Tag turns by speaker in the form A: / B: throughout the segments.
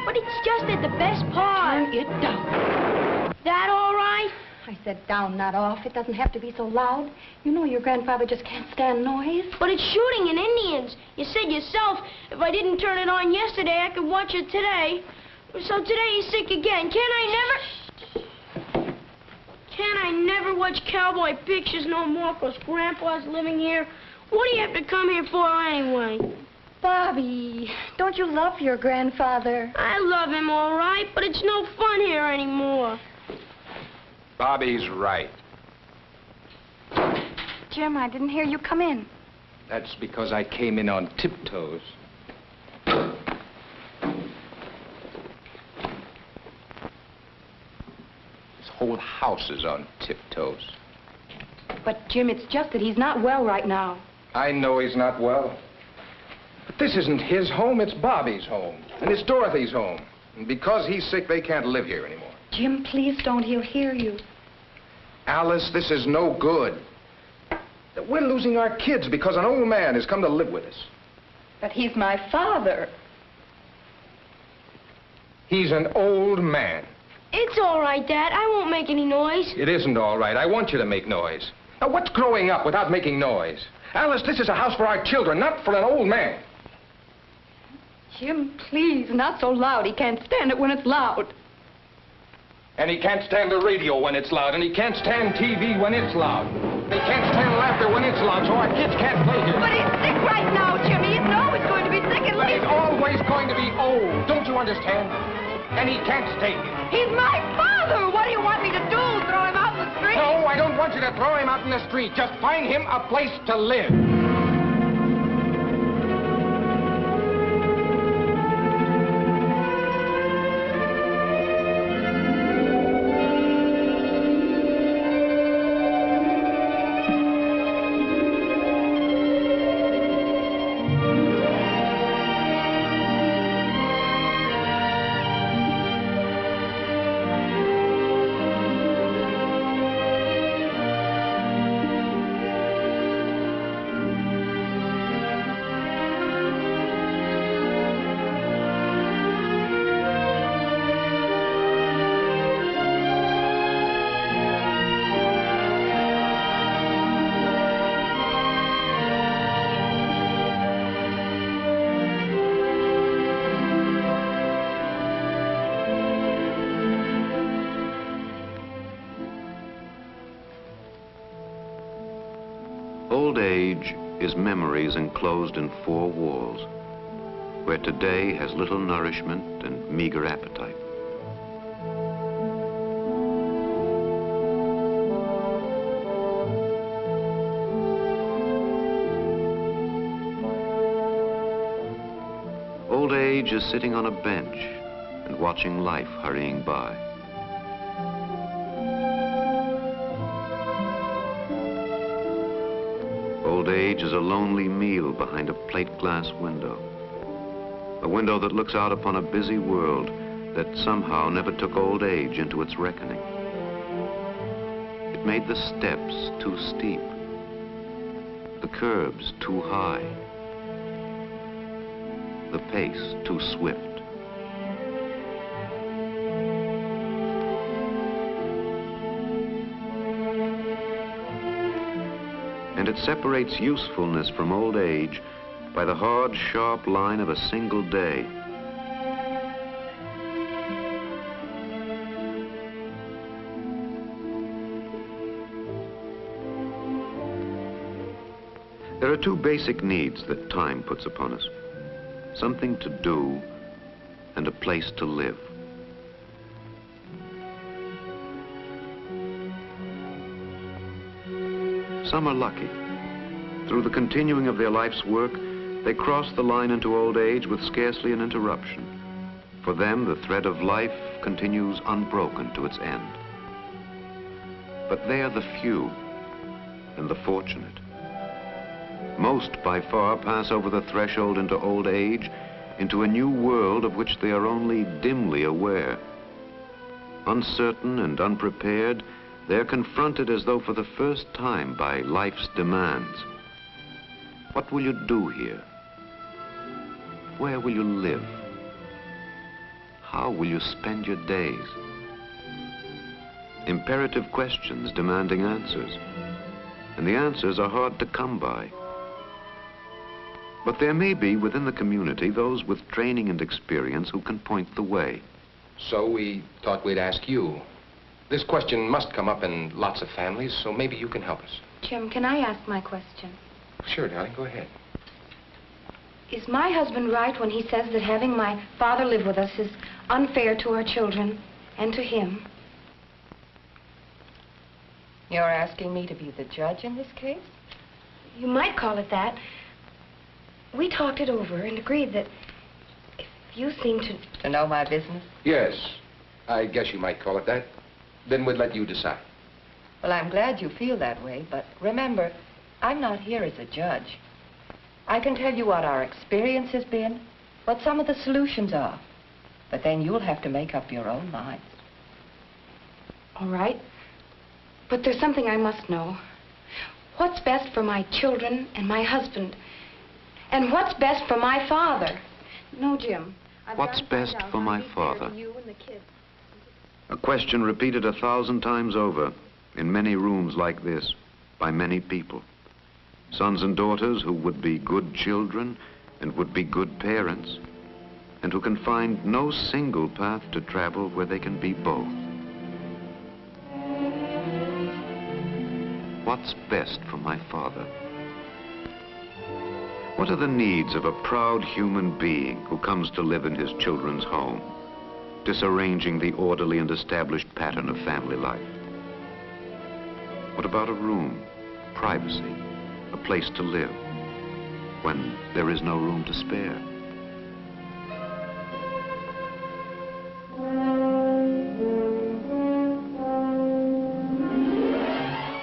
A: But it's just at the best part.
B: Turn it down.
A: That all right?
B: I said down, not off. It doesn't have to be so loud. You know your grandfather just can't stand noise.
A: But it's shooting at Indians. You said yourself, if I didn't turn it on yesterday, I could watch it today. So today he's sick again. Can't I never watch cowboy pictures no more because Grandpa's living here? What do you have to come here for anyway?
B: Bobby, don't you love your grandfather?
A: I love him all right, but it's no fun here anymore.
C: Bobby's right.
B: Jim, I didn't hear you come in.
C: That's because I came in on tiptoes. This whole house is on tiptoes.
B: But, Jim, it's just that he's not well right now.
C: I know he's not well. But this isn't his home, it's Bobby's home. And it's Dorothy's home. And because he's sick, they can't live here anymore.
B: Jim, please don't. He'll hear you.
C: Alice, this is no good. We're losing our kids because an old man has come to live with us.
B: But he's my father.
C: He's an old man.
A: It's all right, Dad. I won't make any noise.
C: It isn't all right. I want you to make noise. Now, what's growing up without making noise? Alice, this is a house for our children, not for an old man.
B: Jim, please, not so loud. He can't stand it when it's loud.
C: And he can't stand the radio when it's loud, and he can't stand TV when it's loud. They can't stand laughter when it's loud, so our kids can't play here.
B: But he's sick right now, Jimmy. He's always going to be sick at
C: But
B: least.
C: he's always going to be old. Don't you understand? And he can't stay here.
B: He's my father. What do you want me to do? Throw him out in the street?
C: No, I don't want you to throw him out in the street. Just find him a place to live.
D: Old age is memories enclosed in four walls, where today has little nourishment and meager appetite. Old age is sitting on a bench and watching life hurrying by. Old age is a lonely meal behind a plate glass window. A window that looks out upon a busy world that somehow never took old age into its reckoning. It made the steps too steep, the curbs too high, the pace too swift. And it separates usefulness from old age by the hard, sharp line of a single day. There are two basic needs that time puts upon us: something to do and a place to live. Some are lucky. Through the continuing of their life's work, they cross the line into old age with scarcely an interruption. For them, the thread of life continues unbroken to its end. But they are the few and the fortunate. Most, by far, pass over the threshold into old age, into a new world of which they are only dimly aware. Uncertain and unprepared, they're confronted as though for the first time by life's demands. What will you do here? Where will you live? How will you spend your days? Imperative questions demanding answers. And the answers are hard to come by. But there may be within the community those with training and experience who can point the way.
C: So we thought we'd ask you. This question must come up in lots of families, so maybe you can help us.
B: Jim, can I ask my question?
C: Sure, darling, go ahead.
B: Is my husband right when he says that having my father live with us is unfair to our children and to him?
E: You're asking me to be the judge in this case?
B: You might call it that. We talked it over and agreed that if you seem
E: To know my business?
C: Yes, I guess you might call it that. Then we'd let you decide.
E: Well, I'm glad you feel that way, but remember, I'm not here as a judge. I can tell you what our experience has been, what some of the solutions are, but then you'll have to make up your own minds.
B: All right. But there's something I must know. What's best for my children and my husband? And what's best for my father? No, Jim.
D: What's best for my father? A question repeated 1,000 times over in many rooms like this by many people. Sons and daughters who would be good children and would be good parents, and who can find no single path to travel where they can be both. What's best for my father? What are the needs of a proud human being who comes to live in his children's home, disarranging the orderly and established pattern of family life? What about a room, privacy, a place to live, when there is no room to spare?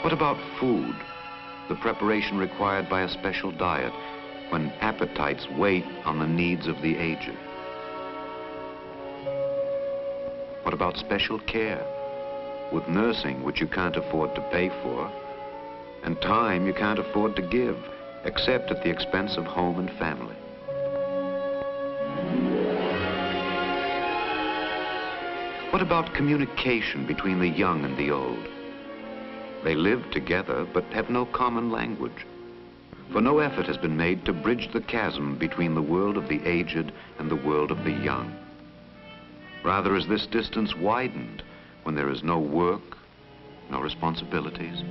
D: What about food, the preparation required by a special diet, when appetites wait on the needs of the aged? What about special care, with nursing which you can't afford to pay for, and time you can't afford to give, except at the expense of home and family? What about communication between the young and the old? They live together, but have no common language. For no effort has been made to bridge the chasm between the world of the aged and the world of the young. Rather is this distance widened when there is no work, no responsibilities,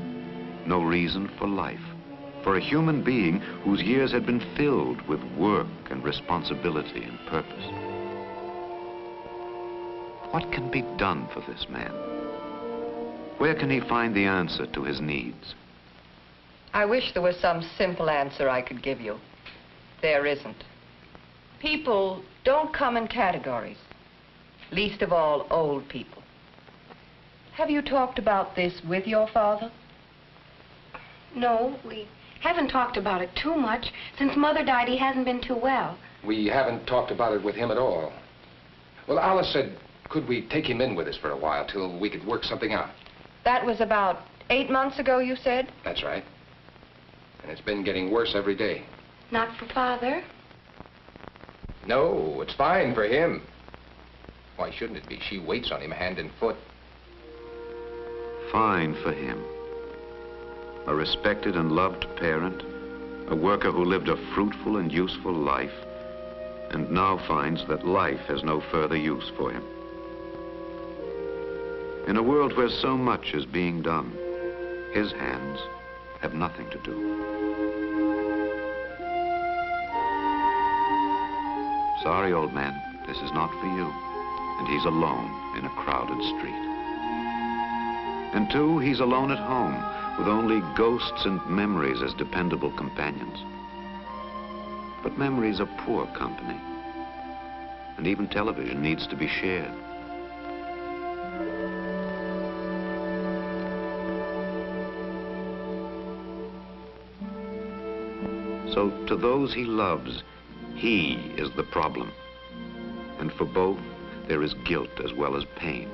D: no reason for life, for a human being whose years had been filled with work and responsibility and purpose. What can be done for this man? Where can he find the answer to his needs?
E: I wish there was some simple answer I could give you. There isn't. People don't come in categories, least of all old people. Have you talked about this with your father?
B: No, we haven't talked about it too much. Since Mother died, he hasn't been too well.
C: We haven't talked about it with him at all. Well, Alice said, could we take him in with us for a while till we could work something out?
E: That was about 8 months ago, you said?
C: That's right. And it's been getting worse every day.
B: Not for Father?
C: No, it's fine for him. Why shouldn't it be? She waits on him hand and foot.
D: Fine for him. A respected and loved parent, a worker who lived a fruitful and useful life, and now finds that life has no further use for him. In a world where so much is being done, his hands have nothing to do. Sorry, old man, this is not for you. And he's alone in a crowded street. And two, he's alone at home, with only ghosts and memories as dependable companions. But memories are poor company. And even television needs to be shared. So to those he loves, he is the problem. And for both, there is guilt as well as pain.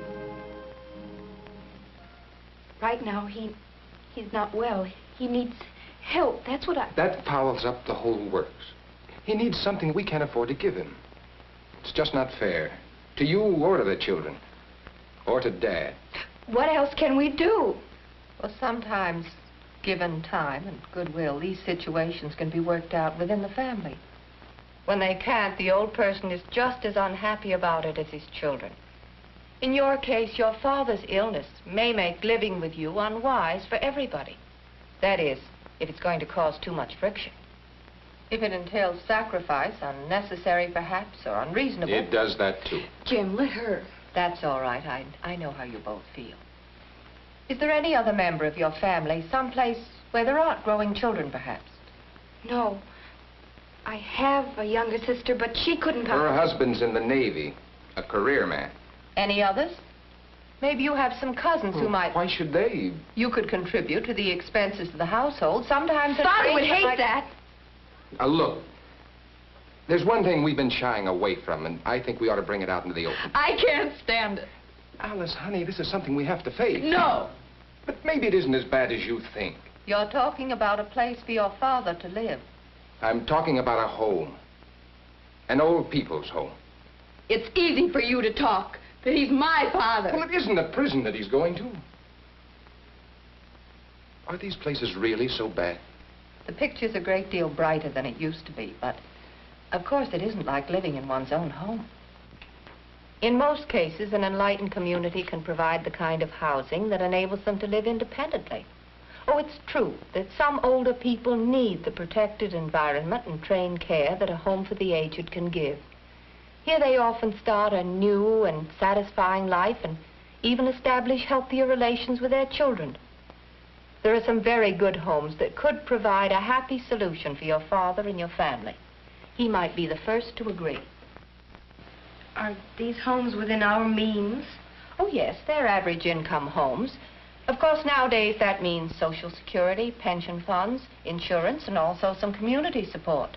B: Right now, he's not well. He needs help. That's what I...
C: That fouls up the whole works. He needs something we can't afford to give him. It's just not fair. To you or to the children. Or to Dad.
B: What else can we do?
E: Well, sometimes, given time and goodwill, these situations can be worked out within the family. When they can't, the old person is just as unhappy about it as his children. In your case, your father's illness may make living with you unwise for everybody. That is, if it's going to cause too much friction. If it entails sacrifice, unnecessary perhaps, or unreasonable...
C: It does that, too.
B: Jim, let her.
E: That's all right. I know how you both feel. Is there any other member of your family, someplace where there aren't growing children, perhaps?
B: No. I have a younger sister, but she couldn't
C: Her husband's in the Navy, a career man.
E: Any others? Maybe you have some cousins who might...
C: Why should they?
E: You could contribute to the expenses of the household. Sometimes...
B: Father would hate that.
C: Look, there's one thing we've been shying away from, and I think we ought to bring it out into the open.
B: I can't stand it.
C: Alice, honey, this is something we have to face.
B: No.
C: But maybe it isn't as bad as you think.
E: You're talking about a place for your father to live.
C: I'm talking about a home. An old people's home.
B: It's easy for you to talk, but he's my father.
C: Well, it isn't a prison that he's going to. Are these places really so bad?
E: The picture's a great deal brighter than it used to be, but of course it isn't like living in one's own home. In most cases, an enlightened community can provide the kind of housing that enables them to live independently. Oh, it's true that some older people need the protected environment and trained care that a home for the aged can give. Here they often start a new and satisfying life and even establish healthier relations with their children. There are some very good homes that could provide a happy solution for your father and your family. He might be the first to agree.
B: Are these homes within our means?
E: Oh, yes, they're average income homes. Of course, nowadays that means Social Security, pension funds, insurance, and also some community support.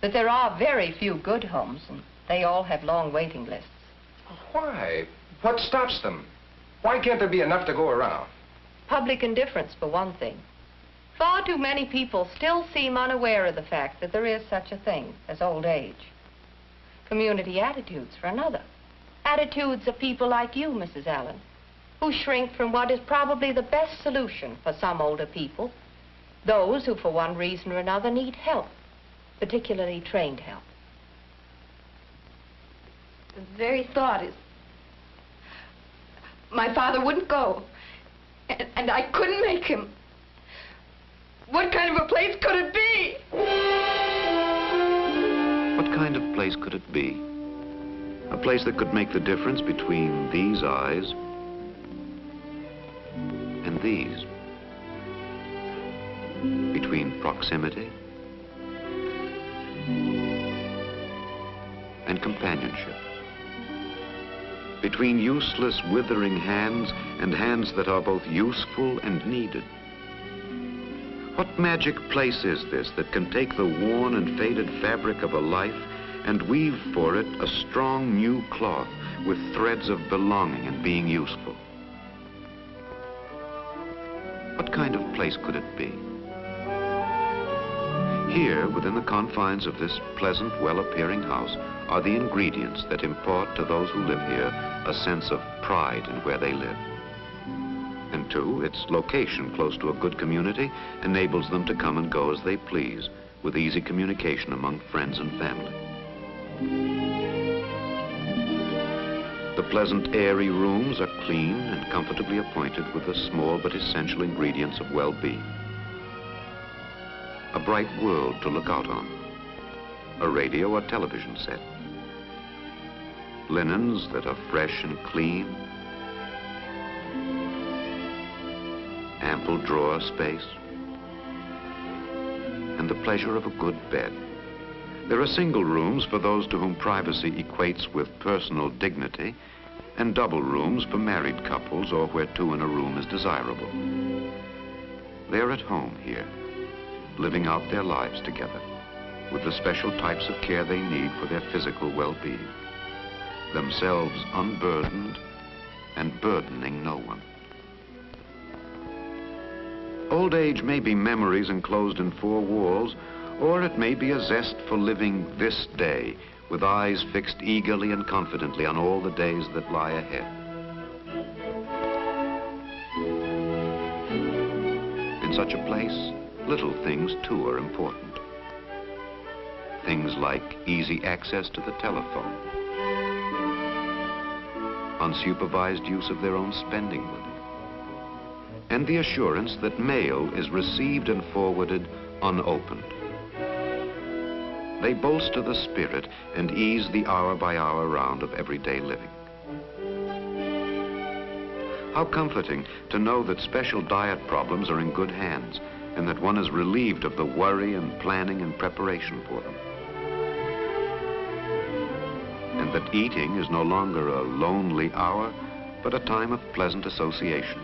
E: But there are very few good homes, and they all have long waiting lists.
C: Why? What stops them? Why can't there be enough to go around?
E: Public indifference, for one thing. Far too many people still seem unaware of the fact that there is such a thing as old age. Community attitudes, for another. Attitudes of people like you, Mrs. Allen, who shrink from what is probably the best solution for some older people, those who, for one reason or another, need help, particularly trained help.
B: The very thought is... My father wouldn't go, and I couldn't make him. What kind of a place could it be?
D: What kind of place could it be? A place that could make the difference between these eyes and these. Between proximity and companionship. Between useless, withering hands and hands that are both useful and needed. What magic place is this that can take the worn and faded fabric of a life and weave for it a strong new cloth with threads of belonging and being useful? What kind of place could it be? Here, within the confines of this pleasant, well-appearing house, are the ingredients that impart to those who live here a sense of pride in where they live. And two, its location close to a good community enables them to come and go as they please, with easy communication among friends and family. The pleasant, airy rooms are clean and comfortably appointed with the small but essential ingredients of well-being. A bright world to look out on. A radio or television set. Linens that are fresh and clean. Ample drawer space. And the pleasure of a good bed. There are single rooms for those to whom privacy equates with personal dignity, and double rooms for married couples or where two in a room is desirable. They're at home here, living out their lives together, with the special types of care they need for their physical well-being, themselves unburdened and burdening no one. Old age may be memories enclosed in four walls, or it may be a zest for living this day with eyes fixed eagerly and confidently on all the days that lie ahead. In such a place, little things too are important. Things like easy access to the telephone, unsupervised use of their own spending money, and the assurance that mail is received and forwarded unopened. They bolster the spirit and ease the hour-by-hour round of everyday living. How comforting to know that special diet problems are in good hands and that one is relieved of the worry and planning and preparation for them. And that eating is no longer a lonely hour, but a time of pleasant association,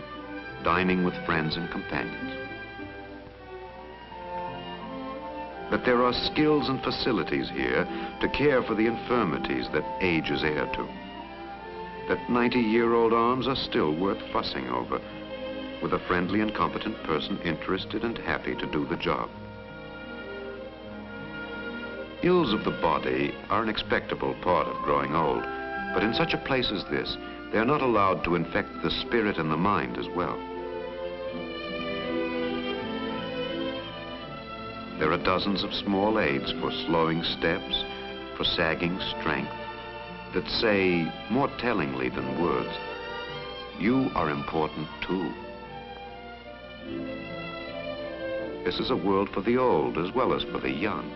D: dining with friends and companions. That there are skills and facilities here to care for the infirmities that age is heir to. That 90-year-old arms are still worth fussing over, with a friendly and competent person interested and happy to do the job. Ills of the body are an expectable part of growing old, but in such a place as this, they are not allowed to infect the spirit and the mind as well. There are dozens of small aids for slowing steps, for sagging strength, that say, more tellingly than words, you are important too. This is a world for the old as well as for the young.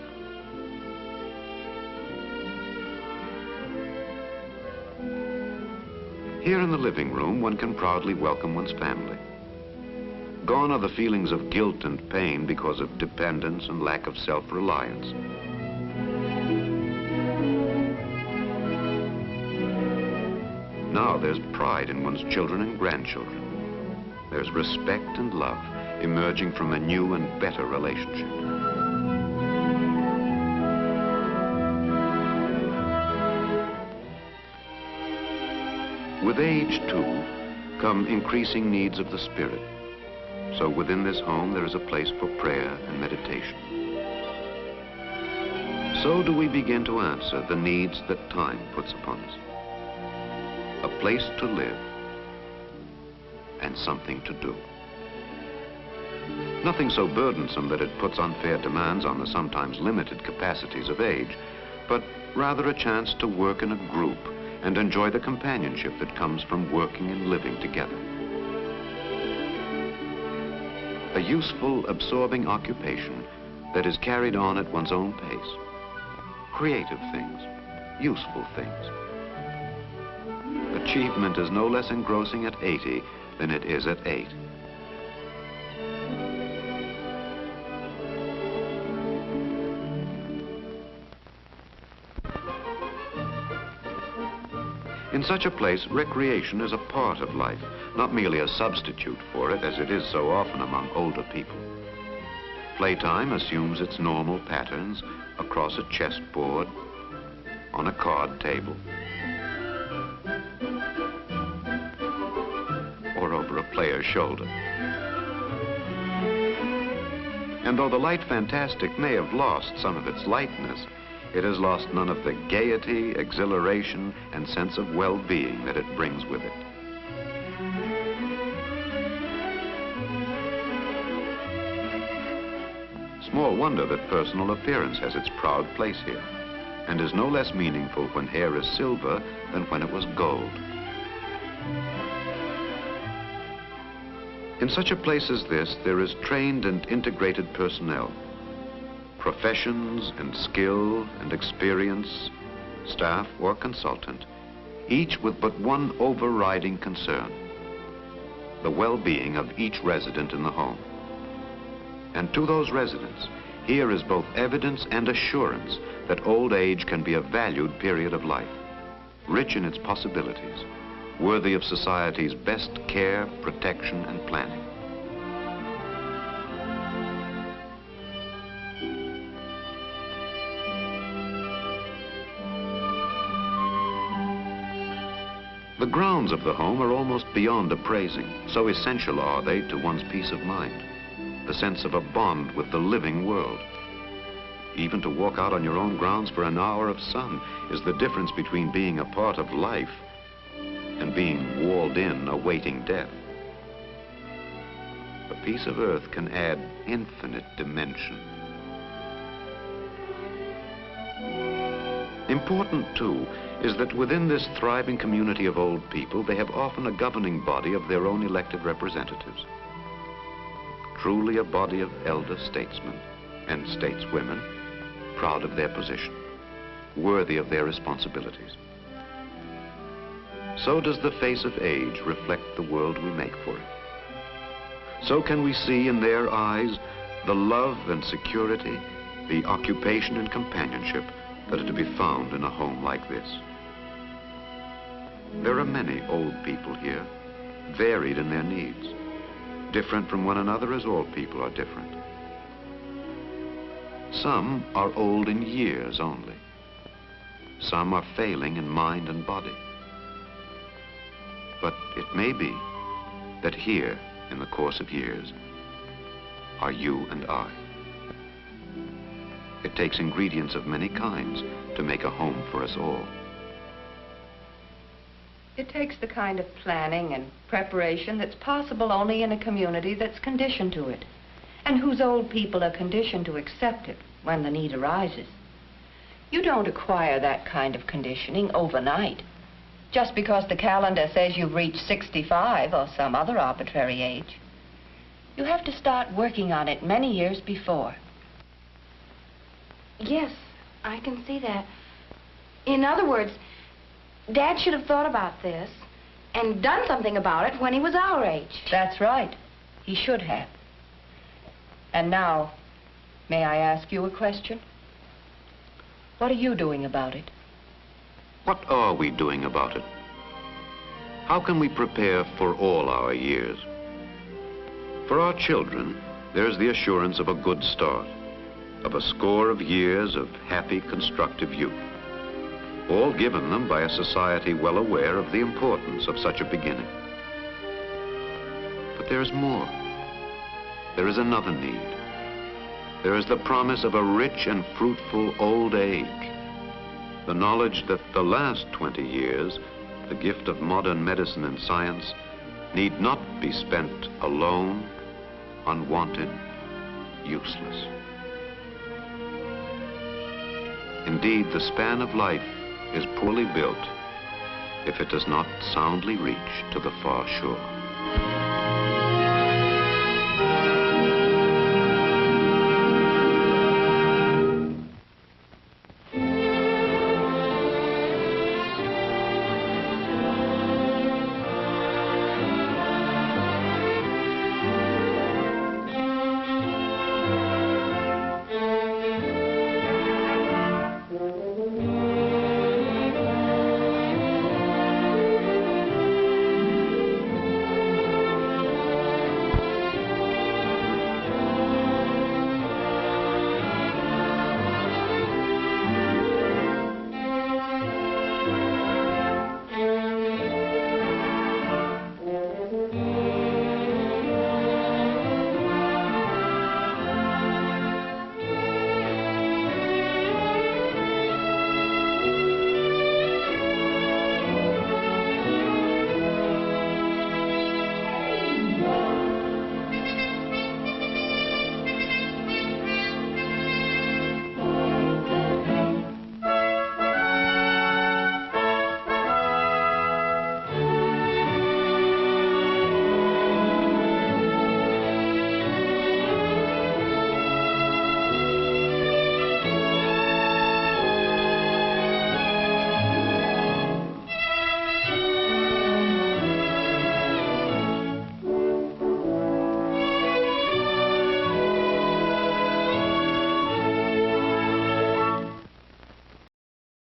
D: Here in the living room, one can proudly welcome one's family. Gone are the feelings of guilt and pain because of dependence and lack of self-reliance. Now there's pride in one's children and grandchildren. There's respect and love emerging from a new and better relationship. With age, too, come increasing needs of the spirit. So within this home, there is a place for prayer and meditation. So do we begin to answer the needs that time puts upon us. A place to live and something to do. Nothing so burdensome that it puts unfair demands on the sometimes limited capacities of age, but rather a chance to work in a group and enjoy the companionship that comes from working and living together. A useful, absorbing occupation that is carried on at one's own pace. Creative things, useful things. Achievement is no less engrossing at 80 than it is at 8. In such a place, recreation is a part of life, not merely a substitute for it, as it is so often among older people. Playtime assumes its normal patterns across a chessboard, on a card table, or over a player's shoulder. And though the light fantastic may have lost some of its lightness, it has lost none of the gaiety, exhilaration, and sense of well-being that it brings with it. Small wonder that personal appearance has its proud place here, and is no less meaningful when hair is silver than when it was gold. In such a place as this, there is trained and integrated personnel, professions and skill and experience, staff or consultant, each with but one overriding concern: the well-being of each resident in the home. And to those residents, here is both evidence and assurance that old age can be a valued period of life, rich in its possibilities, worthy of society's best care, protection, and planning. The grounds of the home are almost beyond appraising, so essential are they to one's peace of mind, the sense of a bond with the living world. Even to walk out on your own grounds for an hour of sun is the difference between being a part of life and being walled in, awaiting death. A piece of earth can add infinite dimension. Important, too, is that within this thriving community of old people, they have often a governing body of their own elected representatives. Truly a body of elder statesmen and stateswomen, proud of their position, worthy of their responsibilities. So does the face of age reflect the world we make for it. So can we see in their eyes the love and security, the occupation and companionship that are to be found in a home like this. There are many old people here, varied in their needs, different from one another as all people are different. Some are old in years only. Some are failing in mind and body. But it may be that here, in the course of years, are you and I. It takes ingredients of many kinds to make a home for us all.
E: It takes the kind of planning and preparation that's possible only in a community that's conditioned to it, and whose old people are conditioned to accept it when the need arises. You don't acquire that kind of conditioning overnight, just because the calendar says you've reached 65 or some other arbitrary age. You have to start working on it many years before.
B: Yes, I can see that. In other words, Dad should have thought about this and done something about it when he was our age.
E: That's right. He should have. And now, may I ask you a question? What are you doing about it?
D: What are we doing about it? How can we prepare for all our years? For our children, there's the assurance of a good start, of a score of years of happy, constructive youth, all given them by a society well aware of the importance of such a beginning. But there's more. There is another need. There is the promise of a rich and fruitful old age, the knowledge that the last 20 years, the gift of modern medicine and science, need not be spent alone, unwanted, useless. Indeed, the span of life is poorly built if it does not soundly reach to the far shore.